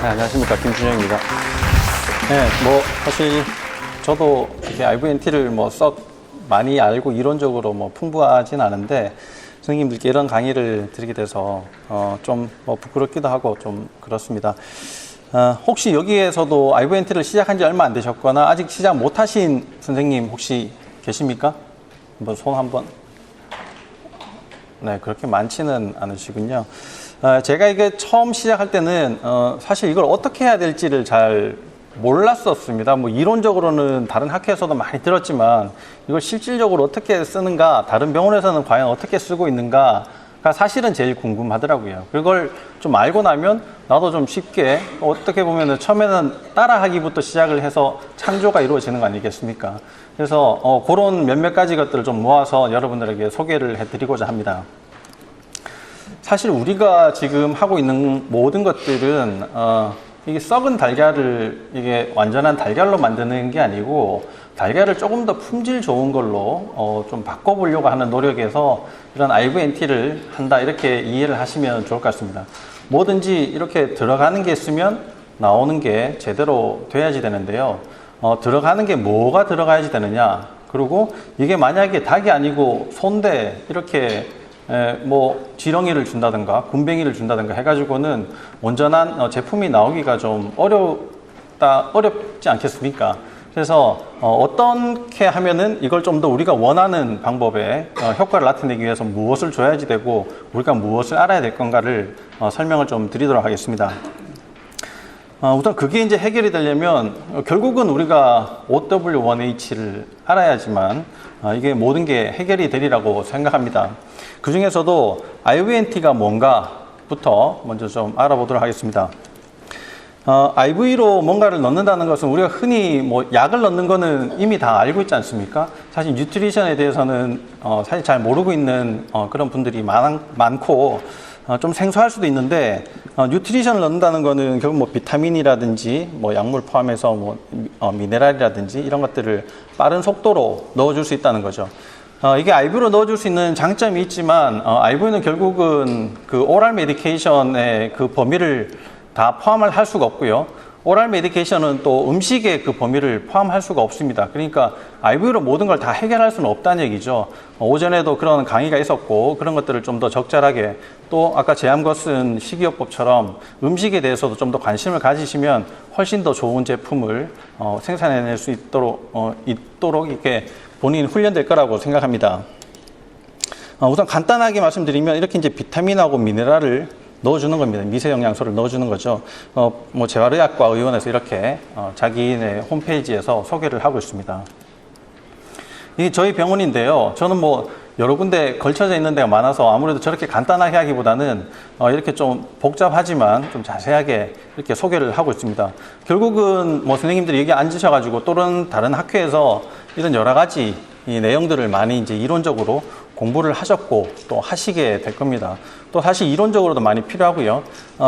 네, 안녕하십니까. 김준영입니다. 네, 사실 저도 이렇게 IVNT를 썩 많이 알고 이론적으로 풍부하진 않은데 선생님들께 이런 강의를 드리게 돼서 좀 부끄럽기도 하고 좀 그렇습니다. 혹시 여기에서도 IVNT를 시작한 지 얼마 안 되셨거나 아직 시작 못 하신 선생님 혹시 계십니까? 손 한번. 네, 그렇게 많지는 않으시군요. 제가 이게 처음 시작할 때는 사실 이걸 어떻게 해야 될지를 잘 몰랐었습니다. 이론적으로는 다른 학회에서도 많이 들었지만 이걸 실질적으로 어떻게 쓰는가, 다른 병원에서는 과연 어떻게 쓰고 있는가가 사실은 제일 궁금하더라고요. 그걸 좀 알고 나면 나도 좀 쉽게 어떻게 보면 처음에는 따라하기부터 시작을 해서 창조가 이루어지는 거 아니겠습니까? 그래서 그런 몇몇 가지 것들을 좀 모아서 여러분들에게 소개를 해드리고자 합니다. 사실 우리가 지금 하고 있는 모든 것들은 이게 썩은 달걀을 이게 완전한 달걀로 만드는 게 아니고 달걀을 조금 더 품질 좋은 걸로 좀 바꿔보려고 하는 노력에서 이런 IVNT를 한다 이렇게 이해를 하시면 좋을 것 같습니다. 뭐든지 이렇게 들어가는 게 있으면 나오는 게 제대로 돼야지 되는데요. 들어가는 게 뭐가 들어가야지 되느냐, 그리고 이게 만약에 닭이 아니고 소인데 이렇게 지렁이를 준다든가 군뱅이를 준다든가 해가지고는 온전한 제품이 나오기가 좀 어렵지 않겠습니까? 그래서 어떻게 하면은 이걸 좀 더 우리가 원하는 방법에 효과를 나타내기 위해서 무엇을 줘야지 되고 우리가 무엇을 알아야 될 건가를 설명을 좀 드리도록 하겠습니다. 우선 그게 이제 해결이 되려면 결국은 우리가 OW1H를 알아야지만 이게 모든 게 해결이 되리라고 생각합니다. 그 중에서도 IVNT가 뭔가부터 먼저 좀 알아보도록 하겠습니다. IV로 뭔가를 넣는다는 것은 우리가 흔히 약을 넣는 거는 이미 다 알고 있지 않습니까? 사실 뉴트리션에 대해서는 사실 잘 모르고 있는 그런 분들이 많고 좀 생소할 수도 있는데 뉴트리션을 넣는다는 거는 결국 비타민이라든지 약물 포함해서 미네랄이라든지 이런 것들을 빠른 속도로 넣어줄 수 있다는 거죠. 이게 IV로 넣어줄 수 있는 장점이 있지만 IV는 결국은 그 오랄 메디케이션의 그 범위를 다 포함을 할 수가 없고요. 오랄 메디케이션은 또 음식의 그 범위를 포함할 수가 없습니다. 그러니까 IV로 모든 걸 다 해결할 수는 없다는 얘기죠. 오전에도 그런 강의가 있었고 그런 것들을 좀 더 적절하게, 또 아까 제암거 쓴 식이요법처럼 음식에 대해서도 좀 더 관심을 가지시면 훨씬 더 좋은 제품을 생산해낼 수 있도록 이렇게 본인 훈련될 거라고 생각합니다. 우선 간단하게 말씀드리면 이렇게 이제 비타민하고 미네랄을 넣어주는 겁니다. 미세 영양소를 넣어주는 거죠. 재활의학과의원에서 이렇게 자기네 홈페이지에서 소개를 하고 있습니다. 이게 저희 병원인데요. 저는 여러 군데 걸쳐져 있는 데가 많아서 아무래도 저렇게 간단하게 하기보다는 이렇게 좀 복잡하지만 좀 자세하게 이렇게 소개를 하고 있습니다. 결국은 선생님들이 여기 앉으셔가지고 또는 다른 학회에서 이런 여러 가지 이 내용들을 많이 이제 이론적으로 공부를 하셨고 또 하시게 될 겁니다. 또 사실 이론적으로도 많이 필요하고요.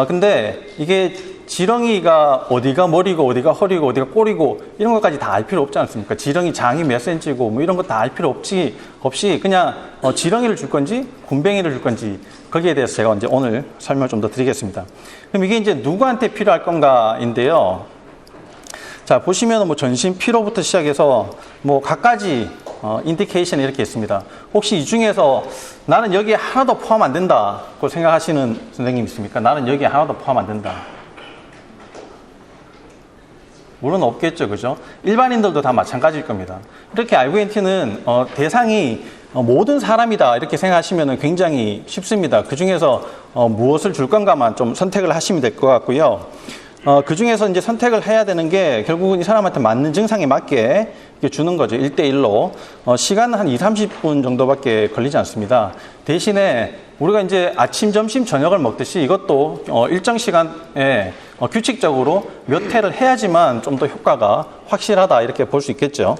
근데 이게 지렁이가 어디가 머리고 어디가 허리고 어디가 꼬리고 이런 것까지 다 알 필요 없지 않습니까? 지렁이 장이 몇 센치고 이런 거 다 알 필요 없이 그냥 지렁이를 줄 건지 군뱅이를 줄 건지 거기에 대해서 제가 이제 오늘 설명을 좀 더 드리겠습니다. 그럼 이게 이제 누구한테 필요할 건가인데요. 자, 보시면 전신 피로부터 시작해서 각가지 인디케이션이 이렇게 있습니다. 혹시 이 중에서 나는 여기에 하나도 포함 안 된다고 생각하시는 선생님 있습니까? 나는 여기에 하나도 포함 안 된다. 물론 없겠죠, 그죠? 일반인들도 다 마찬가지일 겁니다. 이렇게 IVNT는 대상이 모든 사람이다 이렇게 생각하시면 굉장히 쉽습니다. 그 중에서 무엇을 줄 건가만 좀 선택을 하시면 될 것 같고요. 그 중에서 이제 선택을 해야 되는 게 결국은 이 사람한테 맞는 증상에 맞게 주는 거죠. 1대1로. 시간은 한 20-30분 정도밖에 걸리지 않습니다. 대신에 우리가 이제 아침, 점심, 저녁을 먹듯이 이것도 일정 시간에 규칙적으로 몇 회를 해야지만 좀 더 효과가 확실하다 이렇게 볼 수 있겠죠.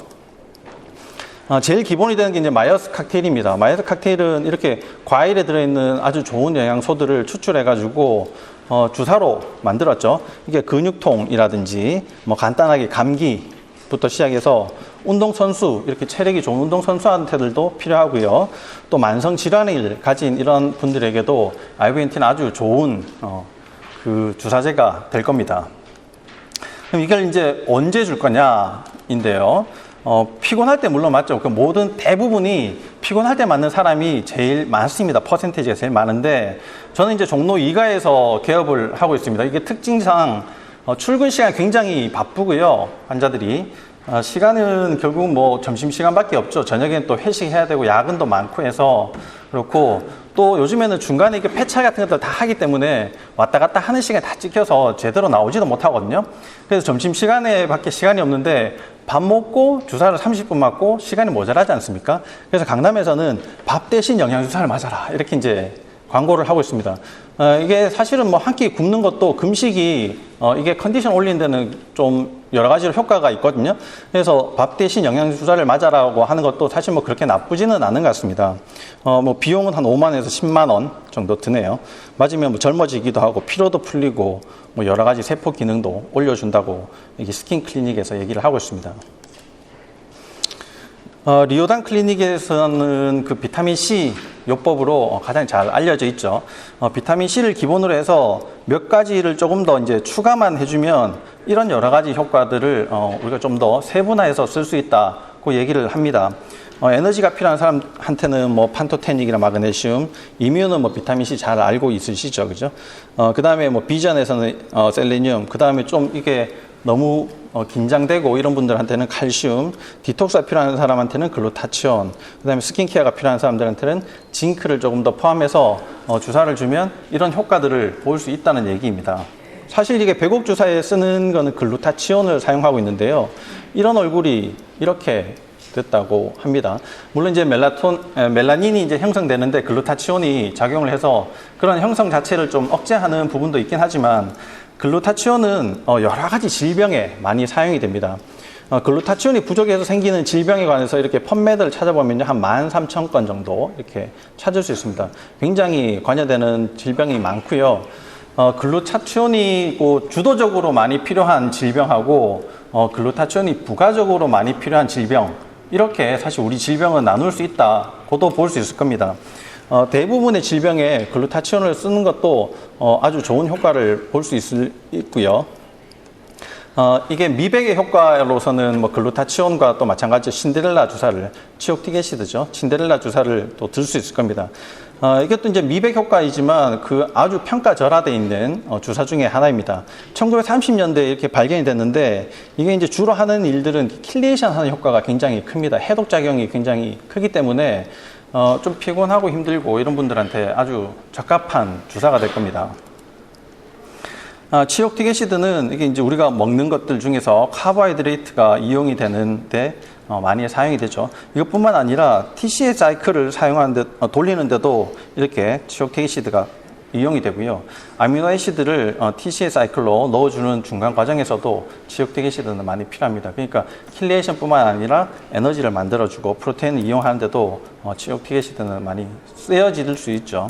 제일 기본이 되는 게 이제 마이어스 칵테일입니다. 마이어스 칵테일은 이렇게 과일에 들어있는 아주 좋은 영양소들을 추출해가지고 주사로 만들었죠. 이게 근육통이라든지 간단하게 감기부터 시작해서 운동선수, 이렇게 체력이 좋은 운동선수한테들도 필요하고요. 또 만성질환을 가진 이런 분들에게도 IVNT는 아주 좋은 그 주사제가 될 겁니다. 그럼 이걸 이제 언제 줄 거냐인데요. 피곤할 때 물론 맞죠. 그 모든 대부분이 피곤할 때 맞는 사람이 제일 많습니다. 퍼센테이지가 제일 많은데 저는 이제 종로 2가에서 개업을 하고 있습니다. 이게 특징상 출근 시간 굉장히 바쁘고요. 환자들이. 시간은 결국 뭐 점심시간밖에 없죠. 저녁에는 또 회식해야 되고 야근도 많고 해서 그렇고 또 요즘에는 중간에 이렇게 폐차 같은 것들 다 하기 때문에 왔다 갔다 하는 시간이 다 찍혀서 제대로 나오지도 못하거든요. 그래서 점심시간에 밖에 시간이 없는데 밥 먹고 주사를 30분 맞고 시간이 모자라지 않습니까? 그래서 강남에서는 밥 대신 영양주사를 맞아라. 이렇게 이제 광고를 하고 있습니다. 이게 사실은 뭐 한 끼 굶는 것도 금식이 이게 컨디션 올리는 데는 좀 여러 가지로 효과가 있거든요. 그래서 밥 대신 영양주사를 맞아라고 하는 것도 사실 뭐 그렇게 나쁘지는 않은 것 같습니다. 뭐 비용은 한 5만 원에서 10만 원 정도 드네요. 맞으면 뭐 젊어지기도 하고 피로도 풀리고 뭐 여러 가지 세포 기능도 올려준다고 이게 스킨 클리닉에서 얘기를 하고 있습니다. 리오단 클리닉에서는 그 비타민C 요법으로 가장 잘 알려져 있죠. 비타민C를 기본으로 해서 몇 가지를 조금 더 이제 추가만 해주면 이런 여러 가지 효과들을 우리가 좀 더 세분화해서 쓸 수 있다고 얘기를 합니다. 에너지가 필요한 사람한테는 뭐 판토테닉이나 마그네슘, 이뮤는 뭐 비타민C 잘 알고 있으시죠, 그죠? 그 다음에 뭐 비전에서는 셀레늄, 그 다음에 좀 이게 너무 긴장되고 이런 분들한테는 칼슘, 디톡스가 필요한 사람한테는 글루타치온, 그 다음에 스킨케어가 필요한 사람들한테는 징크를 조금 더 포함해서 주사를 주면 이런 효과들을 볼 수 있다는 얘기입니다. 사실 이게 배곡 주사에 쓰는 거는 글루타치온을 사용하고 있는데요. 이런 얼굴이 이렇게 됐다고 합니다. 물론 이제 멜라닌이 이제 형성되는데 글루타치온이 작용을 해서 그런 형성 자체를 좀 억제하는 부분도 있긴 하지만 글루타치온은 여러 가지 질병에 많이 사용이 됩니다. 글루타치온이 부족해서 생기는 질병에 관해서 이렇게 펀메드를 찾아보면 한 13,000건 정도 이렇게 찾을 수 있습니다. 굉장히 관여되는 질병이 많고요. 글루타치온이 주도적으로 많이 필요한 질병하고 글루타치온이 부가적으로 많이 필요한 질병, 이렇게 사실 우리 질병은 나눌 수 있다고도 볼 수 있을 겁니다. 대부분의 질병에 글루타치온을 쓰는 것도 아주 좋은 효과를 볼 수 있고요. 이게 미백의 효과로서는 뭐 글루타치온과 또 마찬가지로 신데렐라 주사를, 치옥티게시드죠. 신데렐라 주사를 또 들 수 있을 겁니다. 이것도 이제 미백 효과이지만 그 아주 평가절하되어 있는 주사 중에 하나입니다. 1930년대에 이렇게 발견이 됐는데 이게 이제 주로 하는 일들은 킬레이션 하는 효과가 굉장히 큽니다. 해독작용이 굉장히 크기 때문에 좀 피곤하고 힘들고 이런 분들한테 아주 적합한 주사가 될 겁니다. 치옥티게시드는 이게 이제 우리가 먹는 것들 중에서 카보하이드레이트가 이용이 되는데 많이 사용이 되죠. 이것뿐만 아니라 TCA 사이클을 돌리는데도 이렇게 치옥티게시드가 이용이 되고요. 아미노애시드를 TCA 사이클로 넣어주는 중간 과정에서도 치옥티게시드는 많이 필요합니다. 그러니까 킬레이션뿐만 아니라 에너지를 만들어주고 프로테인을 이용하는데도 치옥티게시드는 많이 쓰여질 수 있죠.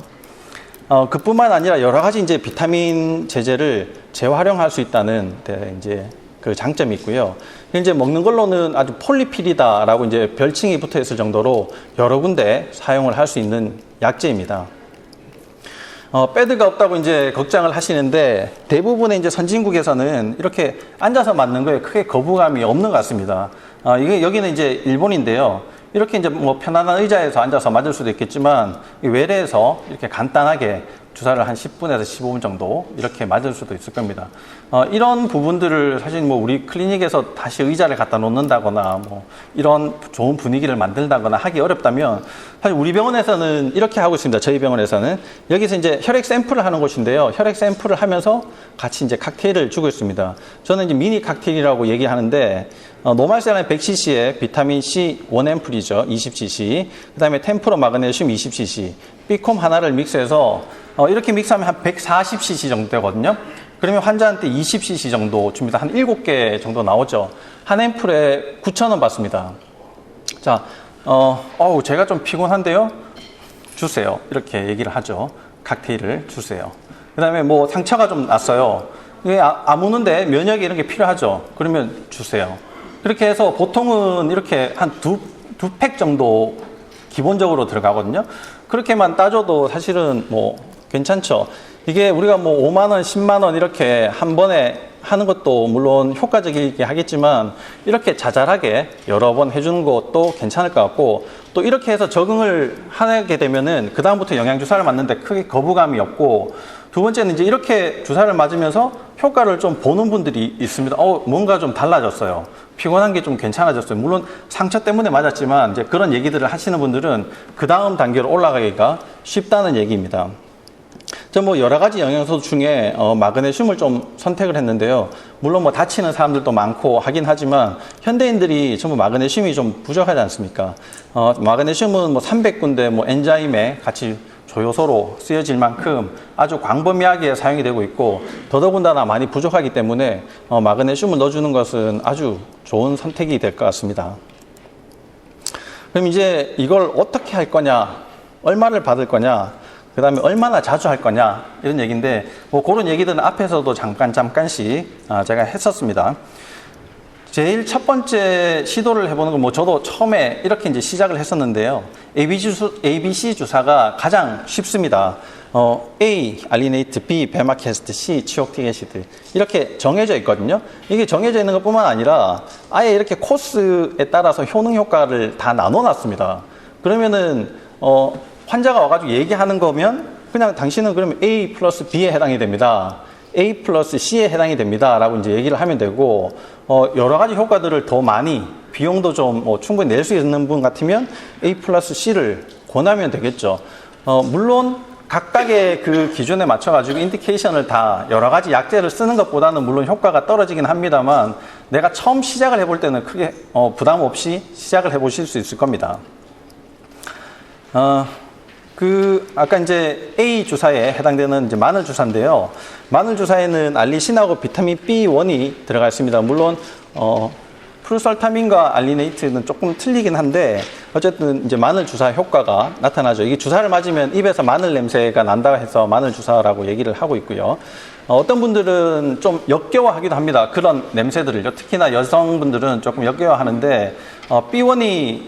그뿐만 아니라 여러 가지 이제 비타민 제제를 재활용할 수 있다는 이제 그 장점이 있고요. 이제 먹는 걸로는 아주 폴리필이다라고 이제 별칭이 붙어 있을 정도로 여러 군데 사용을 할 수 있는 약제입니다. 배드가 없다고 이제 걱정을 하시는데 대부분의 이제 선진국에서는 이렇게 앉아서 맞는 거에 크게 거부감이 없는 것 같습니다. 이게 여기는 이제 일본인데요. 이렇게 이제 뭐 편안한 의자에서 앉아서 맞을 수도 있겠지만 외래에서 이렇게 간단하게 주사를 한 10분에서 15분 정도 이렇게 맞을 수도 있을 겁니다. 이런 부분들을 사실 뭐 우리 클리닉에서 다시 의자를 갖다 놓는다거나 뭐 이런 좋은 분위기를 만들다거나 하기 어렵다면 사실 우리 병원에서는 이렇게 하고 있습니다. 저희 병원에서는 여기서 이제 혈액 샘플을 하는 곳인데요. 혈액 샘플을 하면서 같이 이제 칵테일을 주고 있습니다. 저는 이제 미니 칵테일이라고 얘기하는데 노말셀라인 100cc에 비타민 C 1앰플이죠. 20cc. 그 다음에 템프로 마그네슘 20cc. B콤 하나를 믹스해서 이렇게 믹스하면 한 140cc 정도 되거든요. 그러면 환자한테 20cc 정도 줍니다. 한 7개 정도 나오죠. 한 앰플에 9,000원 받습니다. 자, 제가 좀 피곤한데요. 주세요. 이렇게 얘기를 하죠. 칵테일을 주세요. 그 다음에 뭐 상처가 좀 났어요. 이게 아무는데 면역이 이런 게 필요하죠. 그러면 주세요. 그렇게 해서 보통은 이렇게 한 두 팩 정도 기본적으로 들어가거든요. 그렇게만 따져도 사실은 뭐 괜찮죠. 이게 우리가 뭐 5만 원, 10만 원 이렇게 한 번에 하는 것도 물론 효과적이긴 하겠지만 이렇게 자잘하게 여러 번 해주는 것도 괜찮을 것 같고, 또 이렇게 해서 적응을 하게 되면은 그 다음부터 영양주사를 맞는데 크게 거부감이 없고, 두 번째는 이제 이렇게 주사를 맞으면서 효과를 좀 보는 분들이 있습니다. 뭔가 좀 달라졌어요. 피곤한 게 좀 괜찮아졌어요. 물론 상처 때문에 맞았지만 이제 그런 얘기들을 하시는 분들은 그 다음 단계로 올라가기가 쉽다는 얘기입니다. 저 뭐 여러 가지 영양소 중에 마그네슘을 좀 선택을 했는데요. 물론 뭐 다치는 사람들도 많고 하긴 하지만 현대인들이 전부 마그네슘이 좀 부족하지 않습니까? 마그네슘은 뭐 300군데 뭐 엔자임에 같이 조효소로 쓰여질 만큼 아주 광범위하게 사용이 되고 있고, 더더군다나 많이 부족하기 때문에 마그네슘을 넣어주는 것은 아주 좋은 선택이 될 것 같습니다. 그럼 이제 이걸 어떻게 할 거냐, 얼마를 받을 거냐, 그 다음에 얼마나 자주 할 거냐, 이런 얘기인데, 뭐 그런 얘기들은 앞에서도 잠깐씩 제가 했었습니다. 제일 첫 번째 시도를 해보는 건 뭐 저도 처음에 이렇게 이제 시작을 했었는데요. ABC 주사가 가장 쉽습니다. A, 알리네이트, B, 베마캐스트, C, 치옥틱 애시드 이렇게 정해져 있거든요. 이게 정해져 있는 것뿐만 아니라 아예 이렇게 코스에 따라서 효능 효과를 다 나눠놨습니다. 그러면은 환자가 와가지고 얘기하는 거면 그냥 당신은 그러면 A 플러스 B에 해당이 됩니다. A 플러스 C에 해당이 됩니다. 라고 이제 얘기를 하면 되고, 여러 가지 효과들을 더 많이, 비용도 좀 충분히 낼 수 있는 분 같으면 A 플러스 C를 권하면 되겠죠. 물론, 각각의 그 기준에 맞춰가지고 인디케이션을 다 여러 가지 약제를 쓰는 것보다는 물론 효과가 떨어지긴 합니다만, 내가 처음 시작을 해볼 때는 크게 부담 없이 시작을 해보실 수 있을 겁니다. 아까 이제 A 주사에 해당되는 이제 마늘 주사인데요. 마늘 주사에는 알리신하고 비타민 B1이 들어가 있습니다. 물론, 프루설타민과 알리네이트는 조금 틀리긴 한데, 어쨌든 이제 마늘 주사 효과가 나타나죠. 이게 주사를 맞으면 입에서 마늘 냄새가 난다고 해서 마늘 주사라고 얘기를 하고 있고요. 어떤 분들은 좀 역겨워하기도 합니다. 그런 냄새들을요. 특히나 여성분들은 조금 역겨워하는데, B1이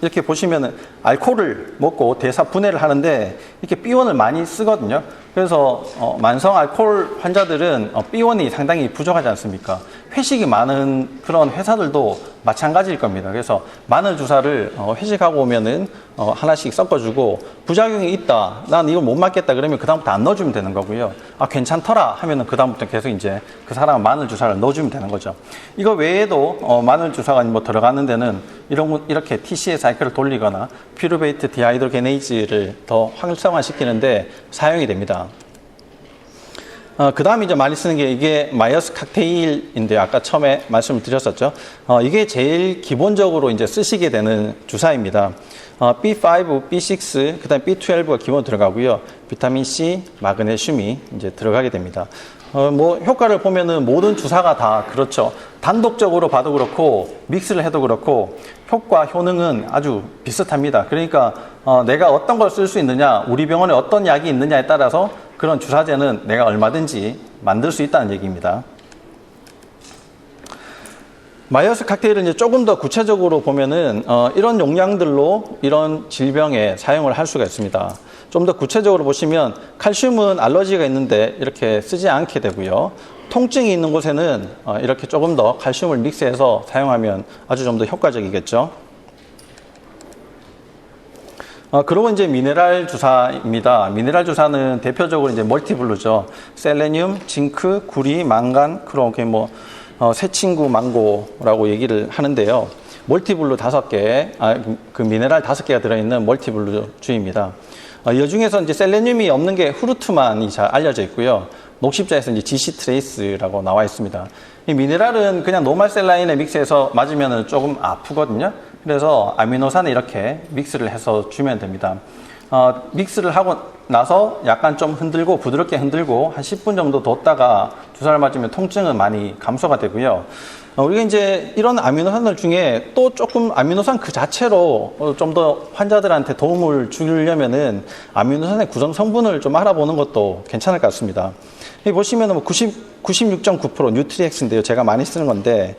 이렇게 보시면은 알코올을 먹고 대사 분해를 하는데 이렇게 B1을 많이 쓰거든요. 그래서 만성 알코올 환자들은 B1이 상당히 부족하지 않습니까? 회식이 많은 그런 회사들도 마찬가지일 겁니다. 그래서 마늘 주사를 회식하고 오면은 하나씩 섞어주고, 부작용이 있다, 난 이거 못 맞겠다 그러면 그 다음부터 안 넣어주면 되는 거고요. 괜찮더라 하면은 그 다음부터 계속 이제 그 사람은 마늘 주사를 넣어주면 되는 거죠. 이거 외에도 마늘 주사가 뭐 들어가는 데는 이렇게 TCA 사이클을 돌리거나 퓨르베이트 디하이드로게네이즈를 더 활성화시키는데 사용이 됩니다. 그 다음 이제 많이 쓰는 게 이게 마이어스 칵테일인데요. 아까 처음에 말씀을 드렸었죠. 이게 제일 기본적으로 이제 쓰시게 되는 주사입니다. B5, B6, 그 다음 B12가 기본 들어가고요. 비타민 C, 마그네슘이 이제 들어가게 됩니다. 뭐 효과를 보면은 모든 주사가 다 그렇죠. 단독적으로 봐도 그렇고 믹스를 해도 그렇고 효과, 효능은 아주 비슷합니다. 그러니까 내가 어떤 걸 쓸 수 있느냐, 우리 병원에 어떤 약이 있느냐에 따라서 그런 주사제는 내가 얼마든지 만들 수 있다는 얘기입니다. 마이어스 칵테일은 이제 조금 더 구체적으로 보면은 이런 용량들로 이런 질병에 사용을 할 수가 있습니다. 좀 더 구체적으로 보시면 칼슘은 알러지가 있는데 이렇게 쓰지 않게 되고요. 통증이 있는 곳에는 이렇게 조금 더 칼슘을 믹스해서 사용하면 아주 좀 더 효과적이겠죠. 그리고 이제 미네랄 주사입니다. 미네랄 주사는 대표적으로 이제 멀티블루죠. 셀레늄, 징크, 구리, 망간, 크롬, 새친구 망고라고 얘기를 하는데요. 멀티블루 5개, 그 미네랄 5개가 들어있는 멀티블루 주입니다. 이 중에서 이제 셀레늄이 없는 게 후르트만이 잘 알려져 있고요. 녹십자에서 이제 GC 트레이스라고 나와 있습니다. 이 미네랄은 그냥 노멀 셀라인에 믹스해서 맞으면 조금 아프거든요. 그래서 아미노산에 이렇게 믹스를 해서 주면 됩니다. 믹스를 하고 나서 약간 좀 흔들고, 부드럽게 흔들고 한 10분 정도 뒀다가 주사를 맞으면 통증은 많이 감소가 되고요. 우리가 이제 이런 아미노산들 중에 또 조금 아미노산 그 자체로 좀 더 환자들한테 도움을 주려면은 아미노산의 구성 성분을 좀 알아보는 것도 괜찮을 것 같습니다. 여기 보시면은 96.9% 뉴트리엑스인데요. 제가 많이 쓰는 건데,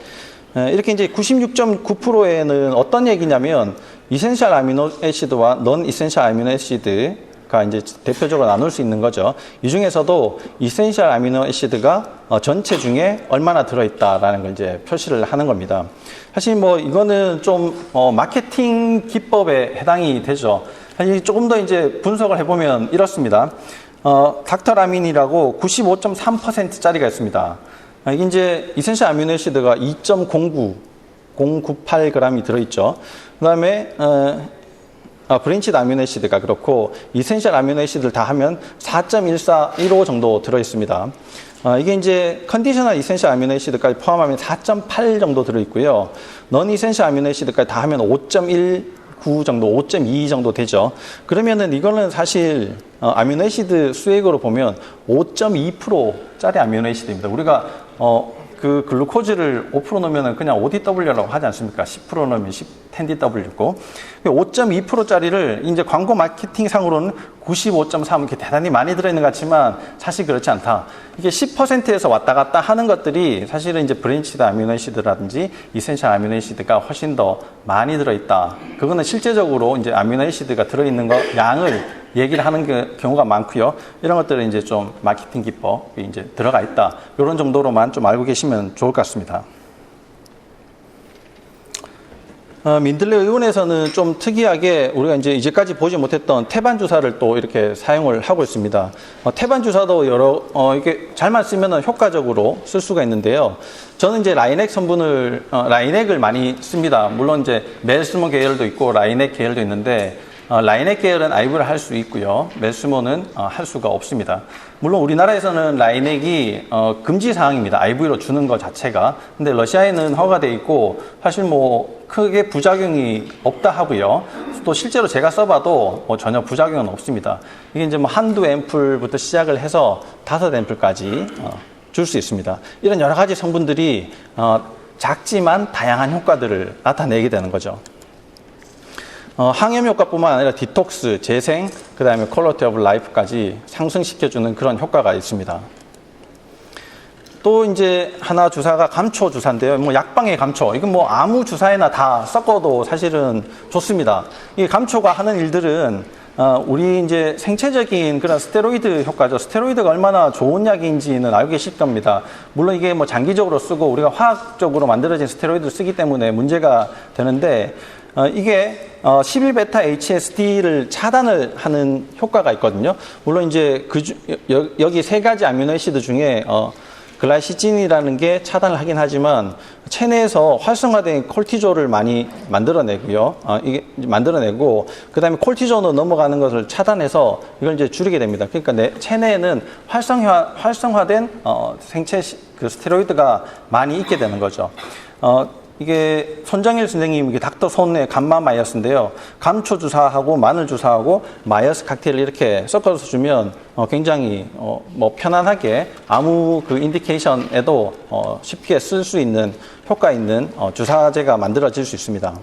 이렇게 이제 96.9%에는 어떤 얘기냐면 이센셜 아미노 애시드와 넌 이센셜 아미노 애시드가 아미노애시드가 이제 대표적으로 나눌 수 있는 거죠. 이 중에서도 이센셜 아미노애시드가 전체 중에 얼마나 들어있다라는 걸 이제 표시를 하는 겁니다. 사실 뭐 이거는 좀 마케팅 기법에 해당이 되죠. 사실 조금 더 이제 분석을 해보면 이렇습니다. 닥터라민이라고 95.3%짜리가 있습니다. 이게 이제 이센셜 아미노애시드가 2.098g이 들어있죠. 그 다음에 브랜치드 아미노애시드가 그렇고 이센셜 아미노애시드를 다 하면 4.1415 정도 들어있습니다. 이게 이제 컨디셔널 이센셜 아미노애시드까지 포함하면 4.8 정도 들어있고요. 넌 이센셜 아미노애시드까지 다 하면 5.19 정도, 5.2 정도 되죠. 그러면은 이거는 사실 아미노애시드 수액으로 보면 5.2%짜리 아미노애시드입니다. 우리가 그 글루코즈를 5% 넣으면 그냥 ODW라고 하지 않습니까? 10% 넣으면 10-10DW고 5.2%짜리를 이제 광고 마케팅 상으로는 95.3 이렇게 대단히 많이 들어있는 것 같지만 사실 그렇지 않다. 이게 10%에서 왔다 갔다 하는 것들이 사실은 이제 브랜치드 아미노애시드라든지 이센셜 아미노애시드가 훨씬 더 많이 들어있다. 그거는 실제적으로 이제 아미노애시드가 들어있는 거 양을 얘기를 하는 경우가 많고요. 이런 것들은 이제 좀 마케팅 기법이 이제 들어가 있다. 이런 정도로만 좀 알고 계시면 좋을 것 같습니다. 민들레 의원에서는 좀 특이하게 우리가 이제 이제까지 보지 못했던 태반 주사를 또 이렇게 사용을 하고 있습니다. 태반 주사도 이게 잘만 쓰면은 효과적으로 쓸 수가 있는데요. 저는 이제 라이넥 성분을, 라이넥을 많이 씁니다. 물론 이제 멜스모 계열도 있고 라이넥 계열도 있는데, 라이넥 계열은 IV를 할 수 있고요. 멜스모는 할 수가 없습니다. 물론 우리나라에서는 라이넥이 금지 사항입니다. IV로 주는 것 자체가. 근데 러시아에는 허가돼 있고 사실 뭐 크게 부작용이 없다 하고요. 또 실제로 제가 써봐도 전혀 부작용은 없습니다. 이게 이제 뭐 한두 앰플부터 시작을 해서 5앰플까지 줄 수 있습니다. 이런 여러 가지 성분들이 작지만 다양한 효과들을 나타내게 되는 거죠. 항염 효과뿐만 아니라 디톡스, 재생, 그 다음에 퀄리티 오브 라이프까지 상승시켜주는 그런 효과가 있습니다. 또 이제 하나 주사가 감초 주사인데요. 뭐 약방의 감초. 이건 뭐 아무 주사에나 다 섞어도 사실은 좋습니다. 이 감초가 하는 일들은 우리 이제 생체적인 그런 스테로이드 효과죠. 스테로이드가 얼마나 좋은 약인지는 알고 계실 겁니다. 물론 이게 뭐 장기적으로 쓰고 우리가 화학적으로 만들어진 스테로이드를 쓰기 때문에 문제가 되는데, 이게 11베타 HSD를 차단을 하는 효과가 있거든요. 물론 이제 여기 세 가지 아미노애시드 중에 글라이시진이라는 게 차단을 하긴 하지만 체내에서 활성화된 콜티졸을 많이 만들어내고요. 이게 만들어내고 그다음에 콜티졸로 넘어가는 것을 차단해서 이걸 이제 줄이게 됩니다. 그러니까 체내에는 활성화된 생체 그 스테로이드가 많이 있게 되는 거죠. 이게 손정일 선생님, 이게 닥터 손의 감마 마이어스인데요. 감초 주사하고 마늘 주사하고 마이어스 칵테일을 이렇게 섞어서 주면 굉장히 뭐 편안하게 아무 그 인디케이션에도 쉽게 쓸 수 있는 효과 있는 주사제가 만들어질 수 있습니다.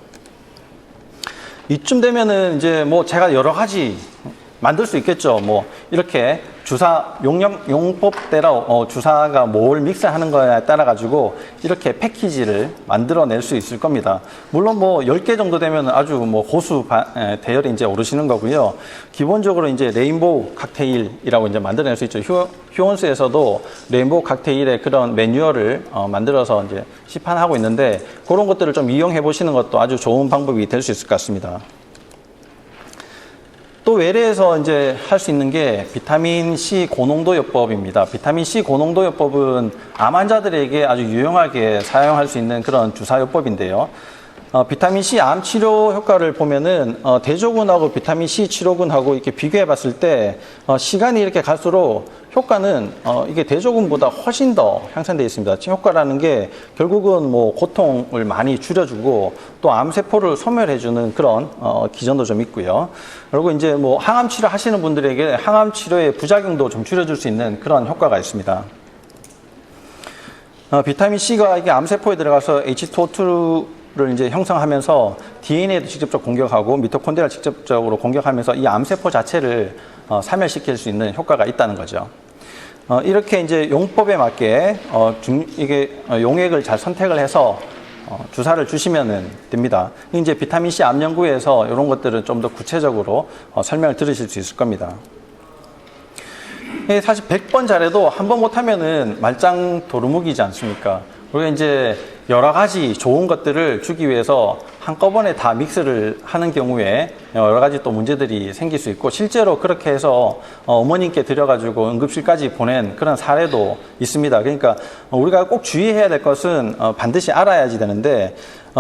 이쯤 되면은 이제 뭐 제가 여러 가지 만들 수 있겠죠. 뭐 이렇게 주사 용법대로 주사가 뭘 믹스하는 거에 따라 가지고 이렇게 패키지를 만들어낼 수 있을 겁니다. 물론 뭐 10개 정도 되면 아주 뭐 고수 대열이 이제 오르시는 거고요. 기본적으로 이제 레인보우 칵테일이라고 이제 만들어낼 수 있죠. 휴원스에서도 레인보우 칵테일의 그런 매뉴얼을 만들어서 이제 시판하고 있는데 그런 것들을 좀 이용해 보시는 것도 아주 좋은 방법이 될 수 있을 것 같습니다. 또 외래에서 이제 할 수 있는 게 비타민 C 고농도요법입니다. 비타민 C 고농도요법은 암 환자들에게 아주 유용하게 사용할 수 있는 그런 주사요법인데요. 비타민 C 암 치료 효과를 보면은 대조군하고 비타민 C 치료군하고 이렇게 비교해 봤을 때 시간이 이렇게 갈수록 효과는 이게 대조군보다 훨씬 더 향상되어 있습니다. 효과라는 게 결국은 뭐 고통을 많이 줄여주고 또 암세포를 소멸해주는 그런 기전도 좀 있고요. 그리고 이제 뭐 항암 치료 하시는 분들에게 항암 치료의 부작용도 좀 줄여줄 수 있는 그런 효과가 있습니다. 비타민 C가 이게 암세포에 들어가서 H2O2를 이제 형성하면서 DNA도 직접적으로 공격하고 미토콘드리아를 직접적으로 공격하면서 이 암세포 자체를 사멸시킬 수 있는 효과가 있다는 거죠. 이렇게 이제 용법에 맞게 이게 용액을 잘 선택을 해서 주사를 주시면 됩니다. 이제 비타민C 암 연구에서 이런 것들은 좀 더 구체적으로 설명을 들으실 수 있을 겁니다. 사실 100번 잘해도 한 번 못하면은 말짱 도루묵이지 않습니까? 우리가 이제 여러 가지 좋은 것들을 주기 위해서 한꺼번에 다 믹스를 하는 경우에 여러 가지 또 문제들이 생길 수 있고, 실제로 그렇게 해서 어머님께 드려가지고 응급실까지 보낸 그런 사례도 있습니다. 그러니까 우리가 꼭 주의해야 될 것은 반드시 알아야지 되는데,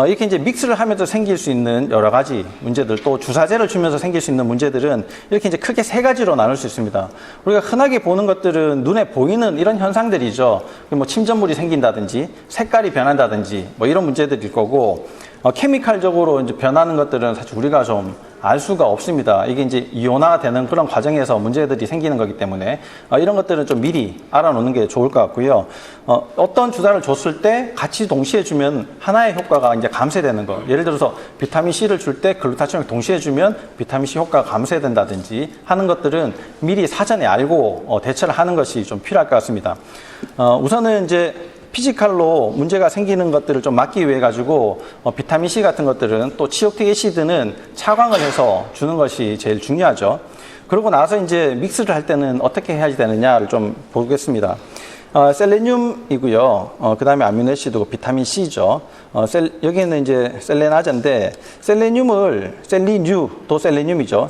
이렇게 이제 믹스를 하면서 생길 수 있는 여러 가지 문제들, 또 주사제를 주면서 생길 수 있는 문제들은 이렇게 이제 크게 세 가지로 나눌 수 있습니다. 우리가 흔하게 보는 것들은 눈에 보이는 이런 현상들이죠. 뭐 침전물이 생긴다든지 색깔이 변한다든지 뭐 이런 문제들일 거고, 케미칼적으로 이제 변하는 것들은 사실 우리가 좀 알 수가 없습니다. 이게 이제 이온화되는 그런 과정에서 문제들이 생기는 거기 때문에 이런 것들은 좀 미리 알아놓는 게 좋을 것 같고요. 어떤 주사를 줬을 때 같이 동시에 주면 하나의 효과가 이제 감쇄되는 거. 예를 들어서 비타민 C를 줄 때 글루타치온을 동시에 주면 비타민 C 효과가 감쇄된다든지 하는 것들은 미리 사전에 알고 대처를 하는 것이 좀 필요할 것 같습니다. 우선은 이제 피지컬로 문제가 생기는 것들을 좀 막기 위해 가지고 비타민C 같은 것들은, 또 치옥틱 애시드는 차광을 해서 주는 것이 제일 중요하죠. 그러고 나서 이제 믹스를 할 때는 어떻게 해야 되느냐를 좀 보겠습니다. 셀레늄이고요. 그 다음에 아미노애시드고 비타민C죠. 여기는 이제 셀레나제인데, 셀리뉴도 셀레늄이죠.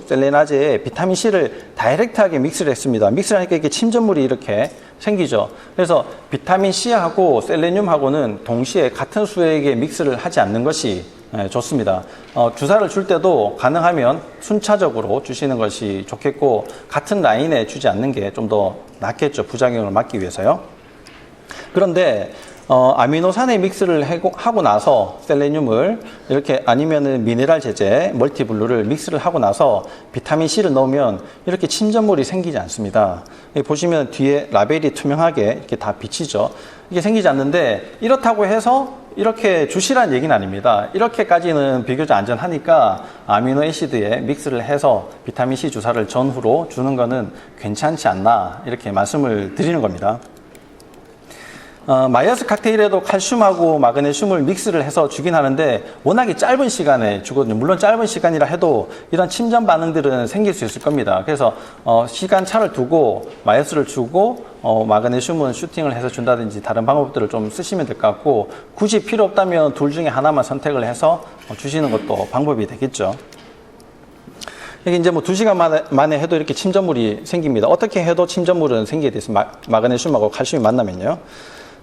셀레나제에 비타민C를 다이렉트하게 믹스를 했습니다. 믹스를 하니까 이렇게 침전물이 이렇게 생기죠. 그래서 비타민C하고 셀레늄하고는 동시에 같은 수액의 믹스를 하지 않는 것이 좋습니다. 주사를 줄 때도 가능하면 순차적으로 주시는 것이 좋겠고, 같은 라인에 주지 않는 게 좀 더 낫겠죠. 부작용을 막기 위해서요. 그런데 아미노산의 믹스를 하고 나서 셀레늄을 이렇게, 아니면은 미네랄 제제 멀티블루를 믹스를 하고 나서 비타민C를 넣으면 이렇게 침전물이 생기지 않습니다. 여기 보시면 뒤에 라벨이 투명하게 이렇게 다 비치죠. 이게 생기지 않는데, 이렇다고 해서 이렇게 주시란 얘기는 아닙니다. 이렇게까지는 비교적 안전하니까 아미노애시드에 믹스를 해서 비타민C 주사를 전후로 주는 거는 괜찮지 않나, 이렇게 말씀을 드리는 겁니다. 마이어스 칵테일에도 칼슘하고 마그네슘을 믹스를 해서 주긴 하는데 워낙에 짧은 시간에 주거든요. 물론 짧은 시간이라 해도 이런 침전 반응들은 생길 수 있을 겁니다. 그래서 시간 차를 두고 마이어스를 주고 마그네슘은 슈팅을 해서 준다든지 다른 방법들을 좀 쓰시면 될 것 같고, 굳이 필요 없다면 둘 중에 하나만 선택을 해서 주시는 것도 방법이 되겠죠. 이게 이제 뭐 2시간 만에 해도 이렇게 침전물이 생깁니다. 어떻게 해도 침전물은 생기게 돼 있어요. 마그네슘하고 칼슘이 만나면요.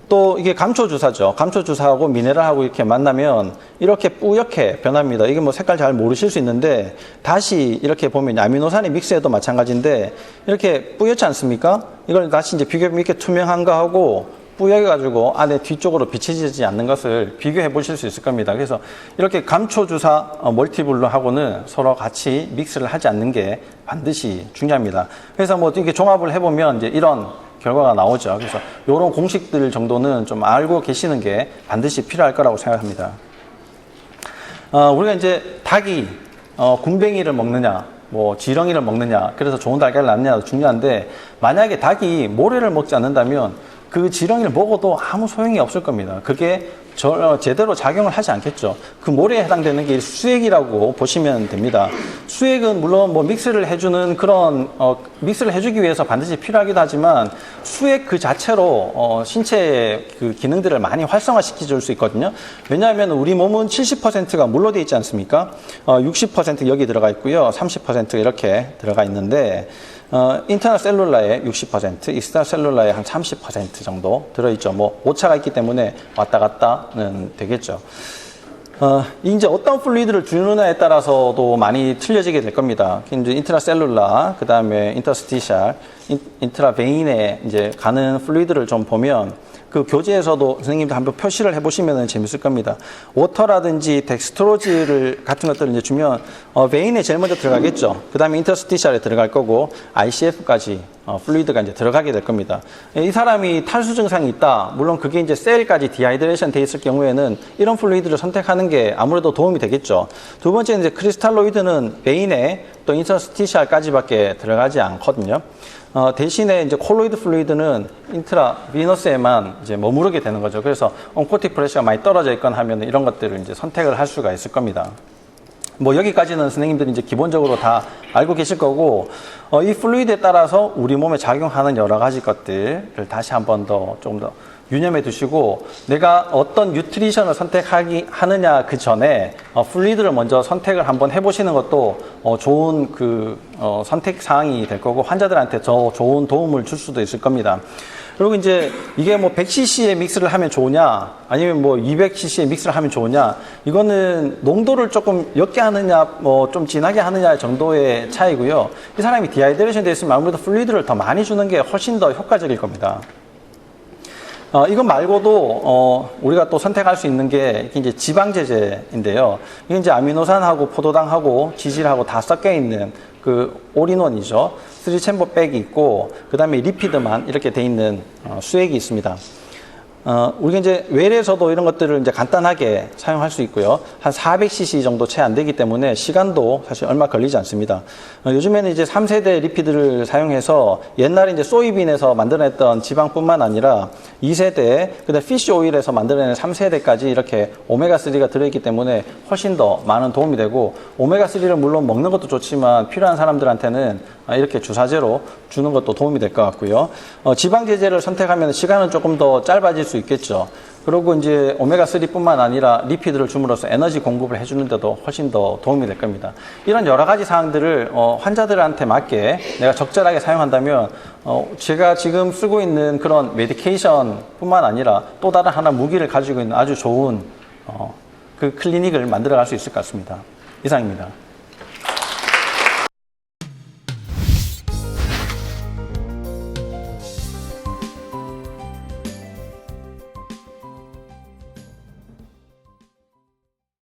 또 이게 감초주사죠. 감초주사하고 미네랄하고 이렇게 만나면 이렇게 뿌옇게 변합니다. 이게 뭐 색깔 잘 모르실 수 있는데, 다시 이렇게 보면 아미노산의 믹스에도 마찬가지인데 이렇게 뿌옇지 않습니까? 이걸 다시 이제 비교해보면 이렇게 투명한 거하고 뿌옇게가지고 안에 뒤쪽으로 비치지 않는 것을 비교해 보실 수 있을 겁니다. 그래서 이렇게 감초주사 멀티블루하고는 서로 같이 믹스를 하지 않는 게 반드시 중요합니다. 그래서 뭐 이렇게 종합을 해보면 이제 이런 결과가 나오죠. 그래서 이런 공식들 정도는 좀 알고 계시는 게 반드시 필요할 거라고 생각합니다. 우리가 이제 닭이 군뱅이를 먹느냐, 뭐 지렁이를 먹느냐, 그래서 좋은 달걀을 낳느냐도 중요한데, 만약에 닭이 모래를 먹지 않는다면 그 지렁이를 먹어도 아무 소용이 없을 겁니다. 그게 제대로 작용을 하지 않겠죠. 그 모래에 해당되는 게 수액이라고 보시면 됩니다. 수액은 물론 뭐 믹스를 해주는 그런 믹스를 해주기 위해서 반드시 필요하기도 하지만, 수액 그 자체로 신체의 그 기능들을 많이 활성화시켜 줄 수 있거든요. 왜냐하면 우리 몸은 70%가 물로 되어 있지 않습니까? 60% 여기 들어가 있고요, 30% 이렇게 들어가 있는데, 인터널 셀룰라의 60%, 익스트라 셀룰라의 한 30% 정도 들어있죠. 뭐 오차가 있기 때문에 왔다 갔다는 되겠죠. 이제 어떤 플루이드를 주느냐에 따라서도 많이 틀려지게 될 겁니다. 이제 인트라 셀룰라, 그 다음에 인터스티셜, 인트라 베인에 이제 가는 플루이드를 좀 보면, 그 교재에서도 선생님도 한번 표시를 해보시면 재밌을 겁니다. 워터라든지 덱스트로즈 같은 것들을 이제 주면 베인에 제일 먼저 들어가겠죠. 그 다음에 인터스티셜에 들어갈 거고, ICF까지 플루이드가 이제 들어가게 될 겁니다. 이 사람이 탈수 증상이 있다. 물론 그게 이제 셀까지 디하이드레이션 돼 있을 경우에는 이런 플루이드를 선택하는 게 아무래도 도움이 되겠죠. 두 번째는 이제 크리스탈로이드는 베인에 또 인터스티셜까지밖에 들어가지 않거든요. 대신에 이제 콜로이드 플루이드는 인트라비너스에만 이제 머무르게 되는 거죠. 그래서 온코틱 프레셔가 많이 떨어져 있거나 하면 이런 것들을 이제 선택을 할 수가 있을 겁니다. 뭐 여기까지는 선생님들이 이제 기본적으로 다 알고 계실 거고, 이 플루이드에 따라서 우리 몸에 작용하는 여러 가지 것들을 다시 한 번 더 조금 더 유념해 두시고, 내가 어떤 뉴트리션을 선택하느냐 그 전에 플루이드를 먼저 선택을 한번 해보시는 것도 좋은 선택 사항이 될 거고, 환자들한테 더 좋은 도움을 줄 수도 있을 겁니다. 그리고 이제 이게 뭐 100cc의 믹스를 하면 좋으냐, 아니면 뭐 200cc의 믹스를 하면 좋으냐, 이거는 농도를 조금 옅게 하느냐, 뭐 좀 진하게 하느냐 정도의 차이고요. 이 사람이 디하이드레이션 되어 있으면 아무래도 플루이드를 더 많이 주는 게 훨씬 더 효과적일 겁니다. 이것 말고도 우리가 또 선택할 수 있는 게 이제 지방제제인데요. 이게 이제 아미노산하고 포도당하고 지질하고 다 섞여 있는 그 올인원이죠. 3챔버 백이 있고, 그 다음에 리피드만 이렇게 돼 있는 수액이 있습니다. 우리가 이제 웰에서도 이런 것들을 이제 간단하게 사용할 수 있고요. 한 400cc 정도 채 안 되기 때문에 시간도 사실 얼마 걸리지 않습니다. 요즘에는 이제 3세대 리피드를 사용해서 옛날에 이제 소이빈에서 만들어냈던 지방뿐만 아니라 2세대, 그다음 피쉬 오일에서 만들어낸 3세대까지 이렇게 오메가3가 들어있기 때문에 훨씬 더 많은 도움이 되고, 오메가3를 물론 먹는 것도 좋지만 필요한 사람들한테는 이렇게 주사제로 주는 것도 도움이 될 것 같고요. 지방제제를 선택하면 시간은 조금 더 짧아질 수 있겠죠. 그리고 이제 오메가3 뿐만 아니라 리피드를 줌으로써 에너지 공급을 해주는데도 훨씬 더 도움이 될 겁니다. 이런 여러 가지 사항들을 환자들한테 맞게 내가 적절하게 사용한다면 제가 지금 쓰고 있는 그런 메디케이션 뿐만 아니라 또 다른 하나 무기를 가지고 있는 아주 좋은 그 클리닉을 만들어 갈 수 있을 것 같습니다. 이상입니다.